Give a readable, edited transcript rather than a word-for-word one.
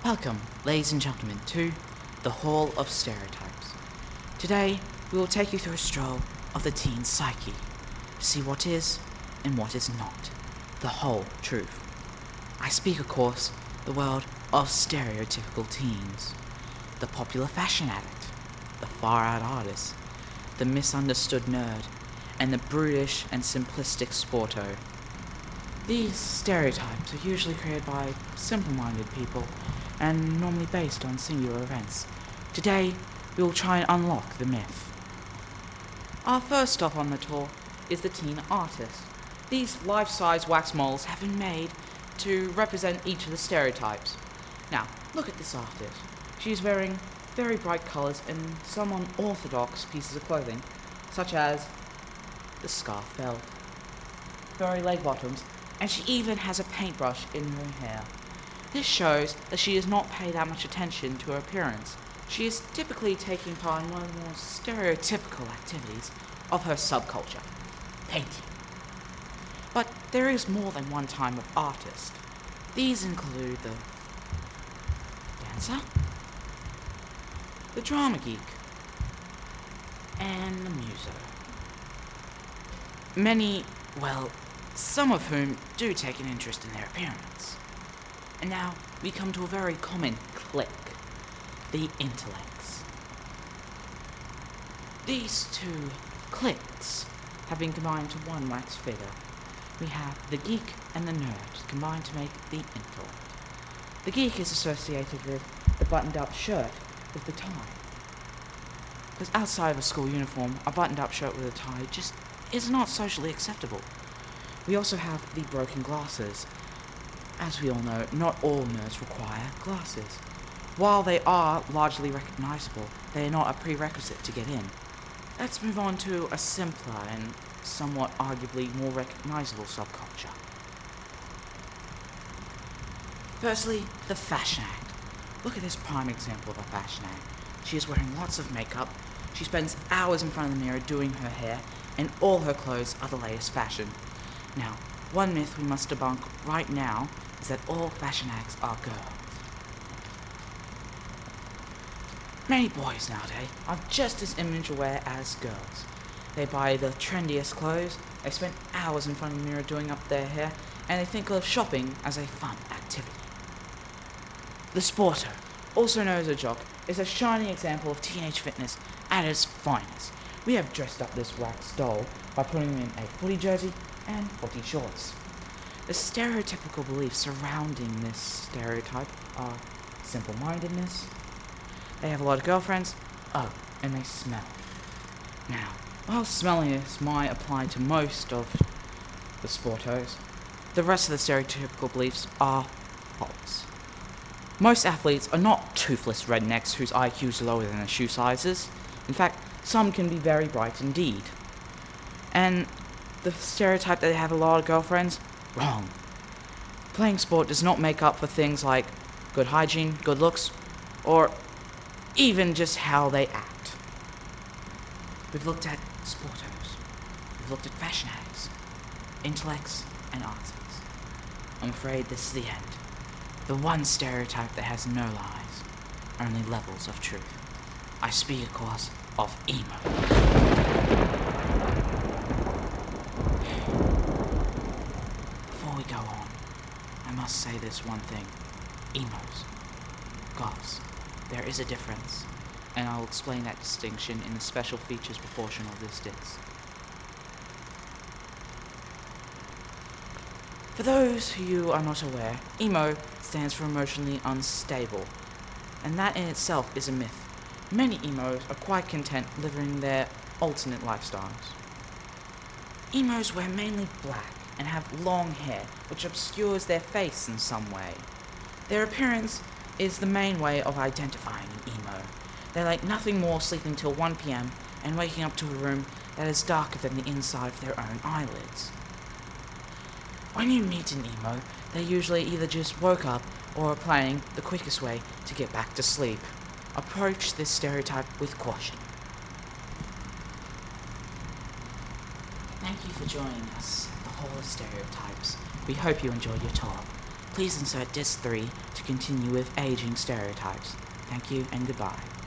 Welcome, ladies and gentlemen, to the Hall of Stereotypes. Today, we will take you through a stroll of the teen psyche to see what is and what is not the whole truth. I speak, of course, the world of stereotypical teens, the popular fashion addict, the far-out artist, the misunderstood nerd, and the brutish and simplistic sporto. These stereotypes are usually created by simple-minded people and normally based on singular events. Today, we will try and unlock the myth. Our first stop on the tour is the teen artist. These life-size wax molds have been made to represent each of the stereotypes. Now, look at this artist. She's wearing very bright colors and some unorthodox pieces of clothing, such as the scarf belt, furry leg bottoms, and she even has a paintbrush in her hair. This shows that she does not pay that much attention to her appearance. She is typically taking part in one of the more stereotypical activities of her subculture, painting. But there is more than one type of artist. These include the dancer, the drama geek, and the muso. Many, some of whom do take an interest in their appearance. And now we come to a very common clique, the intellects. These two cliques have been combined to one wax figure. We have the geek and the nerd combined to make the intellect. The geek is associated with the buttoned-up shirt with the tie. Because outside of a school uniform, a buttoned-up shirt with a tie just is not socially acceptable. We also have the broken glasses. As we all know, not all nerds require glasses. While they are largely recognizable, they are not a prerequisite to get in. Let's move on to a simpler and somewhat arguably more recognizable subculture. Firstly, the fashion act. Look at this prime example of a fashion act. She is wearing lots of makeup, she spends hours in front of the mirror doing her hair, and all her clothes are the latest fashion. Now, one myth we must debunk right now is that all fashion acts are girls. Many boys nowadays are just as image aware as girls. They buy the trendiest clothes, they spend hours in front of the mirror doing up their hair, and they think of shopping as a fun activity. The sporter, also known as a jock, is a shining example of teenage fitness at its finest. We have dressed up this wax doll by putting him in a footy jersey and footy shorts. The stereotypical beliefs surrounding this stereotype are simple-mindedness, they have a lot of girlfriends, and they smell. Now, while smelliness might apply to most of the sportos, the rest of the stereotypical beliefs are false. Most athletes are not toothless rednecks whose IQ is lower than their shoe sizes. In fact, some can be very bright indeed. And the stereotype that they have a lot of girlfriends? Wrong. Playing sport does not make up for things like good hygiene, good looks, or even just how they act. We've looked at sportos, we've looked at fashion acts, intellects, and artists. I'm afraid this is the end. The one stereotype that has no lies, only levels of truth. I speak, of course, of emo. Before we go on, I must say this one thing. Emos. Goths. There is a difference, and I'll explain that distinction in the special features portion of this disc. For those of you who are not aware, emo stands for emotionally unstable, and that in itself is a myth. Many emos are quite content living their alternate lifestyles. Emos wear mainly black and have long hair, which obscures their face in some way. Their appearance is the main way of identifying an emo. They like nothing more sleeping till 1 p.m. and waking up to a room that is darker than the inside of their own eyelids. When you meet an emo, they usually either just woke up or are planning the quickest way to get back to sleep. Approach this stereotype with caution. Thank you for joining us at the Hall of Stereotypes. We hope you enjoyed your tour. Please insert disc 3 to continue with aging stereotypes. Thank you and goodbye.